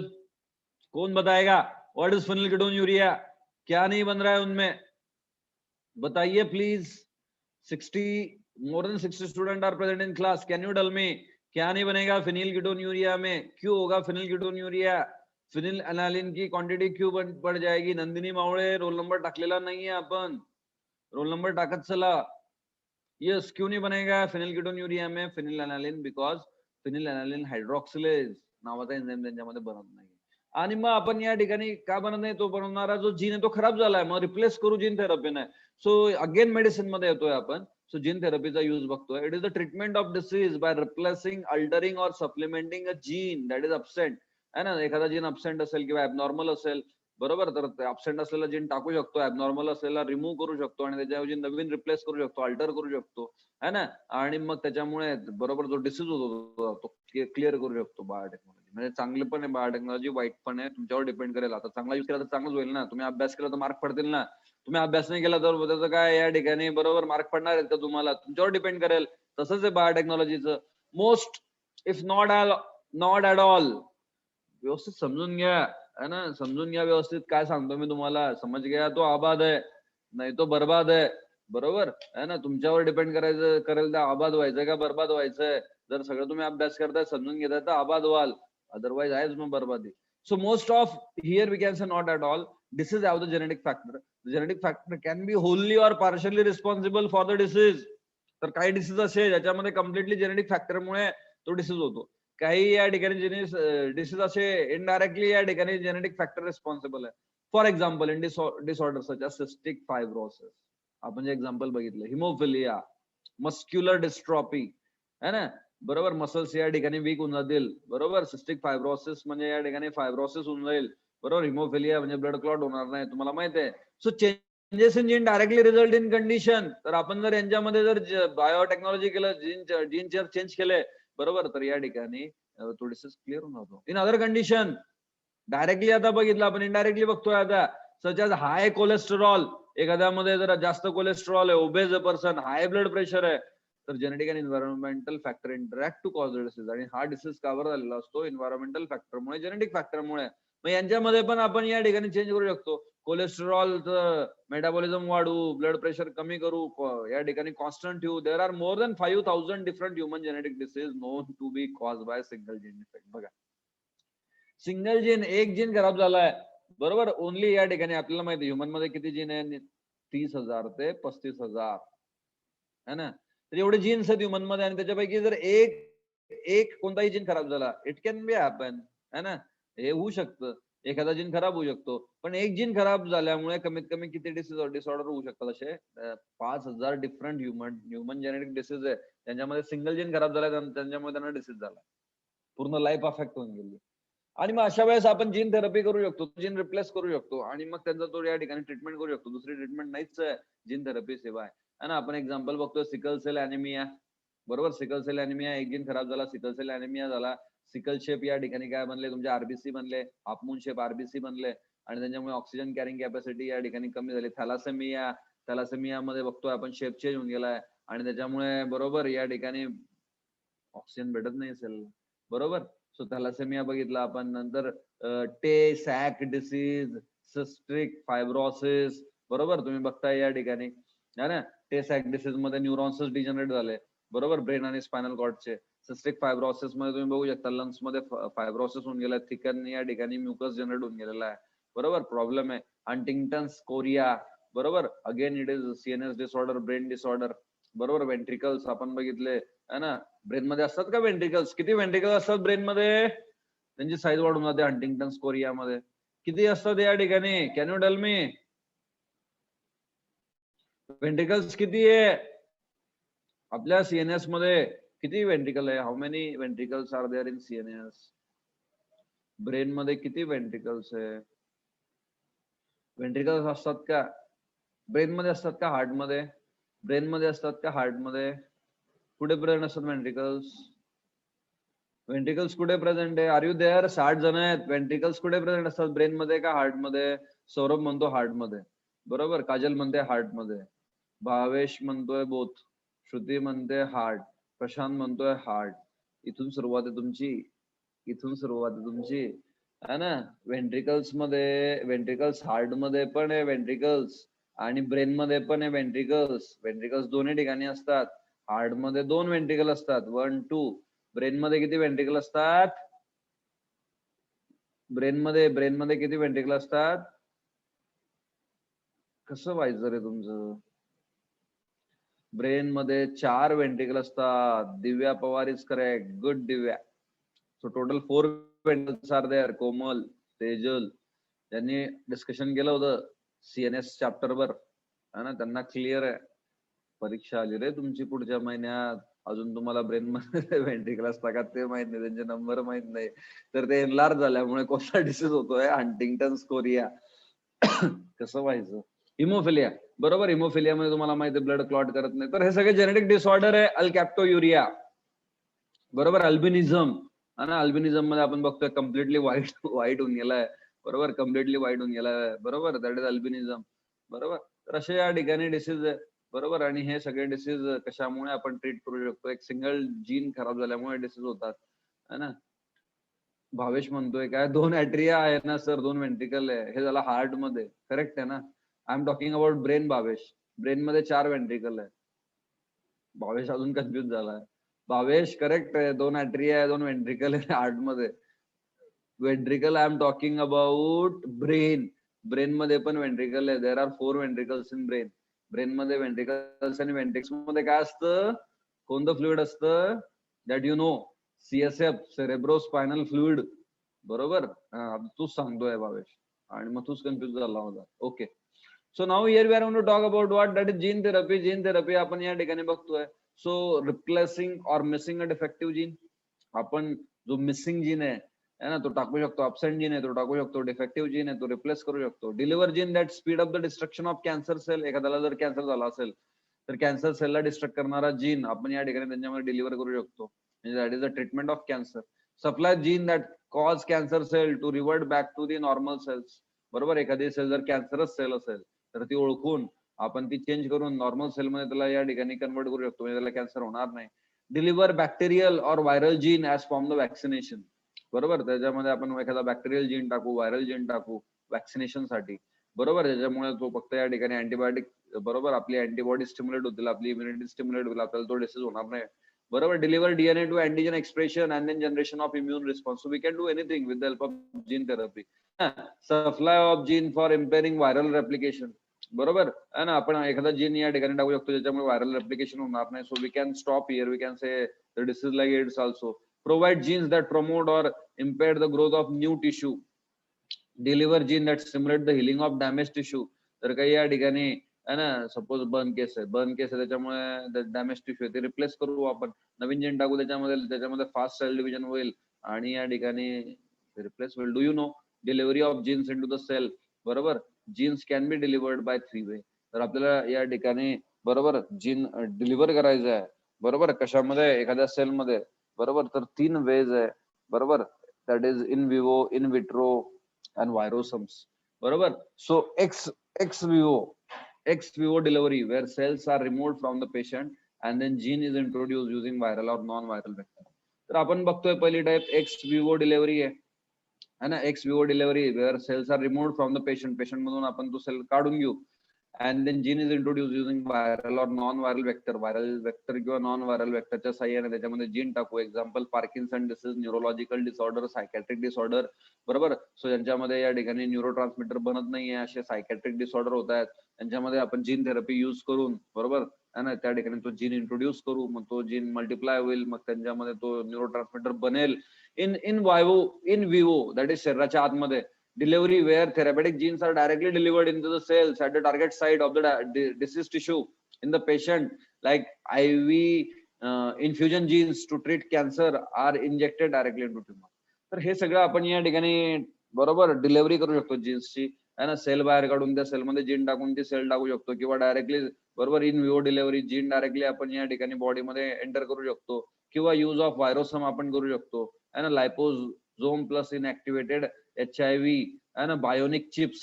कौन बताएगा? What is phenylketonuria? क्या नहीं बन रहा है उनमें? बताइए please. 60, more than 60 student are present in class. Can you tell me क्या नहीं बनेगा फिनिलकिटोन्यूरिया में? क्यों होगा फिनिलकिटोन्यूरिया? फिनिल एनालिन की क्वांटिटी क्यों बढ़ जाएगी? नंदिनी मावळे, रोल नंबर टाकलेला नाहीये आपण, रोल नंबर टाकत चला. यस, क्यों नहीं बनेगा फिनिलकिटोन्यूरिया में? Phenyl alanine, because phenyl alanine hydroxylase नावाचा एन्झाइम त्यांच्यामध्ये बनत नाही. आणि मग आपण या ठिकाणी का बनत नाही, तो बनवणारा जो जीन आहे तो खराब झालाय, मग रिप्लेस करू जीन थेरपीने. सो अगेन मेडिसिन मध्ये येतोय आपण. सो जीन थेरपीचा यूज बघतोय. It is the treatment of disease by replacing, altering or supplementing a gene that is absent. है ना, एखादा जीन अब्सेंट असेल किंवा ऍबनॉर्मल असेल, बरोबर, तर अब्सेंट असलेला जीन टाकू शकतो, ऍबनॉर्मल असलेला रिमूव्ह करू शकतो आणि त्याच्याऐवजी नवीन रिप्लेस करू शकतो, अल्टर करू शकतो, है ना. आणि मग त्याच्यामुळे बरोबर जो डिसीज होतो तो क्लिअर करू शकतो बायोटेक्नॉलॉजी. म्हणजे चांगलं पण आहे बायोटेक्नॉलॉजी, वाईट पण आहे, तुमच्यावर डिपेंड करेल. आता चांगला यूज केला तर चांगलंच होईल ना. तुम्ही अभ्यास केला तर मार्क पडतील ना. तुम्ही अभ्यास नाही केला तर त्याचं काय, या ठिकाणी बरोबर मार्क पडणार आहेत का तुम्हाला, तुमच्यावर डिपेंड करेल. तसंच आहे बायोटेक्नॉलॉजीचं. Most if not at all, व्यवस्थित समजून घ्या, है ना, समजून घ्या व्यवस्थित काय सांगतो मी तुम्हाला. समज घ्या, तो आबाद आहे नाही तो बर्बाद आहे, बरोबर है ना. तुमच्यावर डिपेंड करायचं करेल तर आबाद व्हायचंय का बर्बाद व्हायचंय. जर सगळं तुम्ही अभ्यास करताय, समजून घेताय तर आबाद व्हाल, अदरवाइज आहेच मग बर्बादी. So most of here we can say not at all disease have the genetic factor. Genetic factor can be wholly or partially responsible for the disease. तर काही डिसीज असे ज्याच्यामध्ये कम्प्लिटली जेनेटिक फॅक्टरमुळे तो डिसीज होतो. काही या ठिकाणी डिसीज असे इनडायरेक्टली या ठिकाणी जेनेटिक फॅक्टर रिस्पॉन्सिबल आहे. For example in disorder such as cystic fibrosis, आपण जे एक्झाम्पल बघितलं, हिमोफिलिया, मस्क्युलर डिस्ट्रॉफी, है ना, बरोबर, मसल्स या ठिकाणी वीक होऊन जातील, बरोबर. सिस्टिक फायब्रोसिस म्हणजे या ठिकाणी फायब्रोसिस होऊन जाईल, बरोबर. हिमोफिलिया म्हणजे ब्लड क्लॉट होणार नाही, तुम्हाला माहित आहे. So changes in gene directly result in condition. तर आपण जर यांच्यामध्ये जर बायोटेक्नॉलॉजी केलं, जीन चेंज केले, बरोबर, तर या ठिकाणी तो डिसीज क्लिअर होऊन जातो. इन अदर कंडिशन डायरेक्टली आता बघितलं आपण, इनडायरेक्टली बघतोय आता, सच एज हाय कोलेस्टेरॉल. एखाद्यामध्ये जर जास्त कोलेस्टेरॉल आहे, obese person, high blood pressure आहे, तर जेनेटिक आणि environmental factor interact to cause disease. आणि हा डिसीज कव्हर झालेला असतो एन्व्हायरमेंटल फॅक्टरमुळे, जेनेटिक फॅक्टरमुळे. मग यांच्यामध्ये पण आपण या ठिकाणी चेंज करू शकतो. कोलेस्टेरॉलचं मेटाबॉलिझम वाढवू, ब्लड प्रेशर कमी करू, या ठिकाणी कॉन्स्टंट ठेवू. There are more than 5,000 different human genetic disease known to be cause by single gene defect. बघा, सिंगल जीन, एक जीन खराब झालाय, बरोबर. ओनली या ठिकाणी आपल्याला माहिती ह्युमन मध्ये किती जीन आहे, 30,000 ते 35,000, है ना. तर एवढे जीन्स आहेत ह्युमन मध्ये, आणि त्याच्यापैकी जर एक एक कोणताही जीन खराब झाला, इट कॅन बी हॅपन, है ना, हे होऊ शकतं. एखादा जीन खराब होऊ शकतो. पण एक जीन खराब झाल्यामुळे कमीत कमी किती डिसऑर्डर होऊ शकतात असे, 5,000 डिफरंट ह्युमन जेनेटिक डिसीज आहे. त्यांच्यामध्ये सिंगल जीन खराब झाला, त्यांच्यामुळे त्यांना डिसीज झाला, पूर्ण लाईफ अफेक्ट होऊन गेली. आणि मग अशा वेळेस आपण जीन थेरपी करू शकतो, जीन रिप्लेस करू शकतो, आणि मग त्यांचा तो या ठिकाणी ट्रीटमेंट करू शकतो. दुसरी ट्रीटमेंट नाहीच आहे जीन थेरपी शिवाय, है ना. आपण एक्झाम्पल बघतोय, सिकल सेल अॅनिमिया, बरोबर. सिकल सेल अॅनिमिया, एक जीन खराब झाला, सिकल सेल अॅनिमिया झाला. सिकल शेप या ठिकाणी काय बनले, तुमचे आरबीसी बनले, हाफमून शेप आरबीसी बनले, आणि त्याच्यामुळे ऑक्सिजन कॅरिंग कॅपॅसिटी या ठिकाणी कमी झाली. थॅलासेमिया मध्ये बघतोय आपण, शेप चेंज होऊन गेलाय, आणि त्याच्यामुळे बरोबर या ठिकाणी ऑक्सिजन भेटत नाही सेल, बरोबर. सो थॅलासेमिया बघितला आपण. नंतर टे सॅक डिसीज, सिस्टिक फायब्रोसिस, बरोबर, तुम्ही बघताय या ठिकाणी, है ना. टे सॅक डिसीज मध्ये न्यूरॉन्स डिजनरेट झाले, बरोबर, ब्रेन आणि स्पायनल कॉर्डचे. सिस्टिक फायब्रोसिस मध्ये तुम्ही बघू शकता, लंग्स मध्ये फायब्रोसिस होऊन गेलाय, थिकन या ठिकाणी म्युकस जनरेट होऊन गेलेला आहे, बरोबर, प्रॉब्लेम आहे. हंटिंग्टन्स कोरिया, बरोबर, again it is CNS disorder, brain disorder, बरोबर. वेंट्रिकल्स आपण बघितले, है ना. ब्रेन मध्ये असतात का वेंट्रिकल्स, किती वेंट्रिकल्स असतात ब्रेन मध्ये, त्यांची साईज वाढून जाते हंटिंग्टन्स कोरिया मध्ये. किती असतात या ठिकाणी, can you tell me, ventricles किती आहे आपल्या सीएनएस मध्ये, किती वेंट्रिकल आहे, how many ventricles are there in CNS. Brain मध्ये किती वेंट्रिकल्स आहे, वेंट्रिकल्स असतात का ब्रेन मध्ये, असतात का हार्ट मध्ये, ब्रेन मध्ये असतात का हार्ट मध्ये, कुठे प्रेझेंट असतात वेंट्रिकल्स, वेंट्रिकल्स कुठे प्रेझेंट आहे, आर यू देअर. 60 जण आहेत, वेंट्रिकल्स कुठे प्रेझेंट असतात, ब्रेन मध्ये का हार्ट मध्ये. सौरभ म्हणतो हार्ट मध्ये, बरोबर. काजल म्हणते हार्ट मध्ये, भावेश म्हणतोय बोथ, श्रुती म्हणते हार्ट, प्रशांत म्हणतोय हार्ट. इथून सुरुवात आहे तुमची, इथून सुरुवात आहे तुमची, है ना. वेंट्रिकल्स मध्ये, वेंट्रिकल्स हार्ट मध्ये पण आहे वेंट्रिकल्स, आणि ब्रेन मध्ये पण आहे वेंट्रिकल्स. वेंट्रिकल्स दोन्ही ठिकाणी असतात. हार्ट मध्ये 2 वेंट्रिकल असतात, 1 2. ब्रेन मध्ये किती वेंट्रिकल असतात, ब्रेन मध्ये किती वेंट्रिकल असतात, कसं व्हायचं रे तुमचं. ब्रेन मध्ये 4 वेंट्रिकल असतात. Divya Pawar is correct, good Divya. So total 4 ventricles are there, Komal. Tejal त्यांनी डिस्कशन केलं होतं CNS चॅप्टरवर, है ना, त्यांना क्लिअर आहे. परीक्षा आली रे तुमची पुढच्या महिन्यात, अजून तुम्हाला ब्रेन मध्ये व्हेंट्रिकल असता का ते माहित नाही, त्यांचे नंबर माहित नाही, तर ते एनलार्ज झाल्यामुळे कोणता डिसीज होतोय, हंटिंग्टन स्कोरिया. कसं व्हायचं? हिमोफिलिया, बरोबर. हिमोफिलिया मध्ये तुम्हाला माहिती आहे ब्लड क्लॉट करत नाही, तर हे सगळे जेनेटिक डिसऑर्डर आहे. अल्कॅप्टोयुरिया, बरोबर. अल्बिनिझम, ना, अल्बिनिझम मध्ये आपण बघतोय कम्प्लिटली व्हाईट होऊन गेलाय, बरोबर. कम्प्लिटली व्हाईट होऊन गेलाय, बरोबर. दॅट इज अल्बिनिझम, बरोबर. तर असे या ठिकाणी डिसीज आहे, बरोबर. आणि हे सगळे डिसीज कशामुळे आपण ट्रीट करू शकतो? एक सिंगल जीन खराब झाल्यामुळे डिसीज होतात, है ना. भावेश म्हणतोय काय 2 ऍट्रिया आहे ना सर, 2 व्हेंट्रिकल आहे, हे झालं हार्ट मध्ये, करेक्ट आहे ना. I am talking about brain Bhavesh. Brain मध्ये 4 व्हेंट्रिकल आहे. भावेश अजून कन्फ्युज झालाय. भावेश करेक्ट आहे, 2 ऍट्रिया आहे, 2 व्हेंट्रिकल आहे हार्ट मध्ये. Ventricle I am talking about brain. Brain मध्ये पण व्हेंट्रिकल आहे. There are 4 ventricles in brain. Brain मध्ये व्हेंट्रिकल्स आणि व्हेंट्रिक्स मध्ये काय असतं? कोणतं फ्लुइड असतं? That you know, CSF, cerebro spinal fluid, बरोबर. तूच सांगतोय भावेश, आणि मग तूच कन्फ्युज झाला होता. Okay, so now here we are going to talk about what, that is gene therapy. Gene therapy आपण या ठिकाणी बघतोय. So replacing or missing a defective gene. आपण जो मिसिंग जीन आहे ना, तो टाकू शकतो. अब्सेंट जीन आहे तो टाकू शकतो. डिफेक्टिव्ह जीन आहे तो रिप्लेस करू शकतो. Deliver gene that speed up the destruction of cancer cell. एखाद्याला जर कॅन्सर झाला असेल तर कॅन्सर सेलला डिस्ट्रक्ट करणारा जीन आपण या ठिकाणी त्यांच्यामध्ये डिलिव्हर करू शकतो. म्हणजे that is the treatment of cancer. Supply gene that cause cancer cell to revert back to the normal cells, बरोबर. एखादी सेल जर कॅन्सरस सेल असेल तर ती ओळखून आपण ती चेंज करून नॉर्मल सेल मध्ये त्याला या ठिकाणी कन्वर्ट करू शकतो, म्हणजे त्याला कॅन्सर होणार नाही. डिलिव्हर बॅक्टेरियल और viral gene as from the vaccination, बरोबर. त्याच्यामध्ये आपण एखादा बॅक्टेरियल जीन टाकू, व्हायरल जीन टाकू वॅक्सिनेशन साठी, बरोबर. त्याच्यामुळे तो फक्त या ठिकाणी अँटीबायोटिक, बरोबर, आपली अँटीबॉडी स्टिम्युलेट होतील, आपली इम्युनिटी स्टिम्युलेट होईल, आपल्याला तो डिसीज होणार नाही, बरोबर. Deliver DNA to antigen expression and then generation of immune response. So we can do anything with the help of gene therapy. Supply of gene for impairing viral replication, बरोबर आहे ना. आपण एखादा जीन या ठिकाणी टाकू शकतो ज्याच्यामुळे व्हायरल रेप्लिकेशन होणार नाही. So we can stop here. We can say the disease like AIDS also. Provide genes that promote or impair the growth of new tissue. Deliver gene that stimulate the healing of damage tissue. तर काही या ठिकाणी है ना, suppose burn केस आहे, त्याच्यामुळे damage tissue आहे ते रिप्लेस करू आपण. नवीन जीन टाकू त्याच्यामध्ये फास्ट सेल डिव्हिजन होईल आणि या ठिकाणी रिप्लेस होईल. Do you know delivery of genes into the cell, बरोबर. Genes can be delivered by 3 way. तर आपल्याला या ठिकाणी, बरोबर, जीन डिलिव्हर करायचं आहे, बरोबर. कशामध्ये? एखाद्या सेल मध्ये, बरोबर. तर 3 वेज आहे, बरोबर. That is in vivo, in vitro and virosomes, बरोबर. So ex vivo delivery where cells are removed from the patient and then gene is introduced using viral or non-viral vector. तर आपण बघतोय पहिली टाइप ex vivo delivery आहे ना. ex vivo delivery where cells are removed from the patient मधून आपण तो sale काढून घेऊ and then gene is introduced using viral or non-viral vector. viral vector किंवा non-viral vector च्या साह्याने त्याच्यामध्ये जीन टाकू. Example Parkinson disease, neurological disorder, psychiatric disorder, बरोबर. सो यांच्यामध्ये या ठिकाणी न्यूरोट्रान्समीटर बनत नाहीये असे सायकॅट्रिक डिसऑर्डर होत आहेत, त्यांच्यामध्ये आपण जीन थेरपी युज करून, बरोबर है ना, त्या ठिकाणी तो जीन इंट्रोड्यूस करू. मग तो जीन मल्टिप्लाय होईल, मग त्यांच्यामध्ये तो न्यूरोट्रान्समीटर बनेल. इन विवो दॅट इज शरीराच्या आतमध्ये. Delivery where therapeutic genes are directly delivered into the cells at the target site of the diseased tissue in the patient, like IV infusion genes to treat cancer are injected directly into tumor. तर हे सगळं आपण या ठिकाणी, बरोबर, delivery करू शकतो जीन्सची, है ना. सेल बाहेर काढून त्या सेलमध्ये जीन टाकून ती सेल टाकू शकतो, किंवा डायरेक्टली, बरोबर, in vivo delivery, gene directly आपण या ठिकाणी बॉडीमध्ये एंटर करू शकतो, किंवा यूज ऑफ व्हायरोसम आपण करू शकतो, है ना. Liposome plus in activated HIV है ना. Bionic chips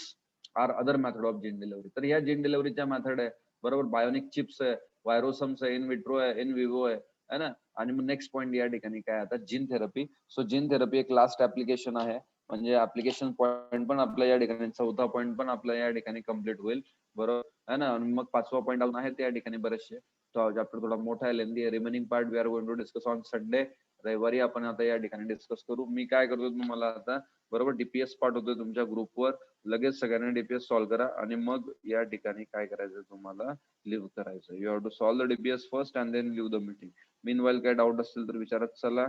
are other method of gene delivery. तर या जीन डिलिव्हरीच्या मेथड आहे, बरोबर. बायोनिक चिप्स आहे, व्हायरोसम्स आहे, इन विट्रो आहे, इन विवो आहे, है ना. आणि मग नेक्स्ट पॉईंट या ठिकाणी काय आता, gene therapy. So gene therapy एक लास्ट ऍप्लिकेशन आहे, म्हणजे ऍप्लिकेशन पॉईंट पण आपल्या या ठिकाणी, चौथा पॉईंट पण आपल्या या ठिकाणी कम्प्लीट होईल, बरोबर है ना. आणि मग 5वा पॉईंट अजून आहे त्या ठिकाणी बरेचसे. चॅप्टर थोडा मोठा आहे, लेंदी आहे. Remaining part we are going to discuss on Sunday. रविवारी आपण आता या ठिकाणी डिस्कस करू. मी काय करतो तुम्हाला आता, बरोबर, डीपीएस पाठवतोय तुमच्या ग्रुपवर. लगेच सगळ्यांनी डीपीएस सॉल्व्ह करा आणि मग या ठिकाणी काय करायचं तुम्हाला, लिव्ह करायचं. You have to solve the DPS first and then leave the meeting. Meanwhile काय डाऊट असतील तर विचारत चला.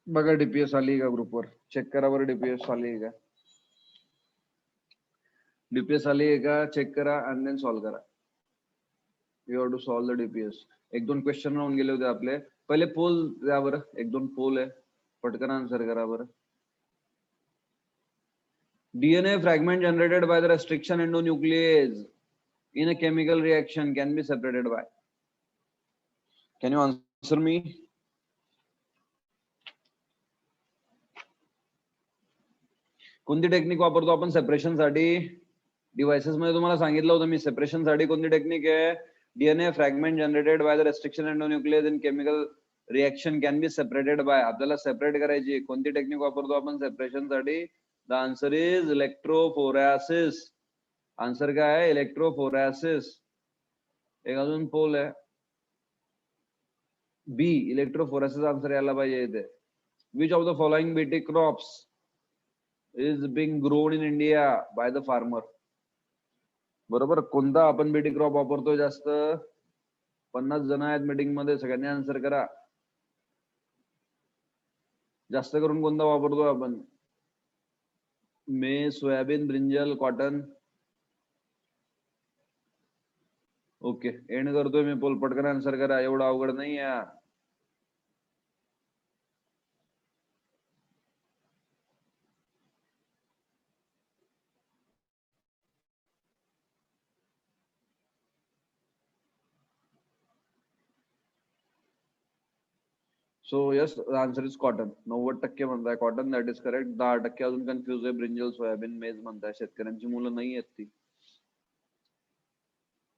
बघा डीपीएस आली का ग्रुपवर, चेक करा बरं डीपीएस आली का. डीपीएस आली आहे का चेक करा आणि देन सॉल्व करा. You have to solve the DPS. एक दोन क्वेश्चन राहून गेले होते आपले. पहिले पोल द्या बरं, एक दोन पोल आहे, पटकन आन्सर करा बरं. DNA fragment generated by the restriction endonuclease in a chemical reaction can be separated by. Can you answer me? कोणती टेक्निक वापरतो आपण सेपरेशन साठी? डिव्हाइसेस मध्ये तुम्हाला सांगितलं होतं मी, सेपरेशन साठी कोणती टेक्निक आहे? DNA fragment generated by the restriction endonuclease in chemical reaction can be separated by. आपल्याला सेपरेट करायची कोणती टेक्निक वापरतो आपण सेपरेशन साठी? The answer is electrophoresis. Answer काय आहे? इलेक्ट्रोफोरेसिस. एक अजून पोल आहे बी, इलेक्ट्रोफोरेसिस आन्सर यायला पाहिजे इथे. Which of the following BT crops is being grown in India by the farmer? बरोबर, कोणता आपण बीटी क्रॉप वापरतोय जास्त? 50 जण आहेत मीटिंग मध्ये, सगळ्यांनी आन्सर करा. जास्त करून कोणता वापरतोय आपण? मेज, soybean, brinjal, cotton. Okay, end करतोय मी पोल, पटकन आन्सर करा, एवढं अवघड नाही आहे. So yes, answer is cotton. 90% म्हणताय कॉटन, दॅट इज करेक्ट. 10% अजून कन्फ्युज आहे, ब्रिंजल, सोयाबीन, मेज म्हणताय. शेतकऱ्यांची मुलं नाही आहेत ती.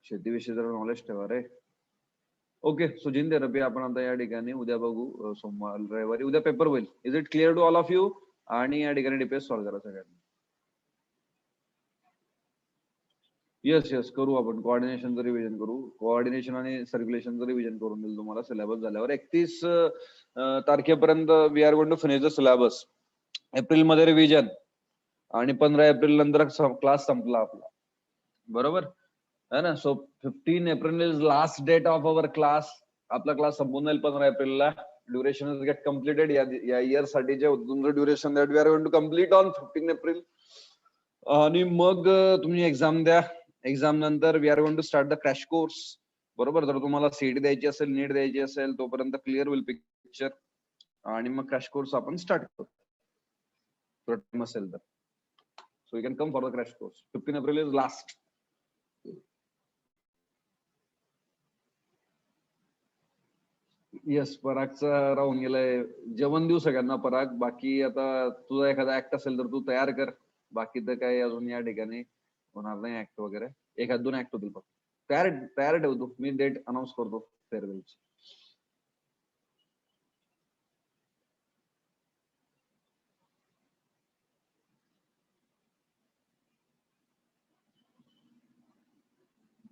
शेतीविषयी जरा नॉलेज ठेवा रे. ओके, सो जिन थेरपी आपण आता या ठिकाणी उद्या बघू, सोमवार रविवारी उद्या पेपर होईल. Is it clear to all of you? आणि या ठिकाणी डीपीएस सॉल्व्ह करा सगळ्यांनी. येस येस, करू आपण कोऑर्डिनेशनचं रिव्हिजन करू. कोऑर्डिनेशन आणि सर्क्युलेशनचं रिव्हिजन करून देईल तुम्हाला सिलेबस झाल्यावर. 31 तारखेपर्यंत we are going to finish the syllabus. April मध्ये रिव्हिजन आणि 15 एप्रिल नंतर क्लास संपला आपला, बरोबर है ना. So 15 April is last date of our class. आपला क्लास संपून जाईल 15 एप्रिलला. Duration is get completed. या इयर साठीचे तुमचं duration that we are going to complete on 15 April. आणि मग तुम्ही एक्झाम द्या. एक्झाम नंतर we are going to start the crash course, बरोबर. जर तुम्हाला सीईटी द्यायची असेल, नीट द्यायची असेल, तोपर्यंत क्लिअर होईल पिक्चर. आणि मग क्रॅश कोर्स आपण स्टार्ट करू असेल तर. So you can come for the crash course. 15 April is last. Yes, परागचा राहून गेलाय. जेवण देऊ सगळ्यांना पराग. बाकी आता तुझा एखादा ऍक्ट असेल तर तू तयार कर. बाकी तर काही अजून या ठिकाणी होणार नाही ऍक्ट वगैरे. एखाद दोन ऍक्ट होतील फक्त. तयार तयार ठेवतो मी, डेट अनाऊन्स करतो फेअरवेलची.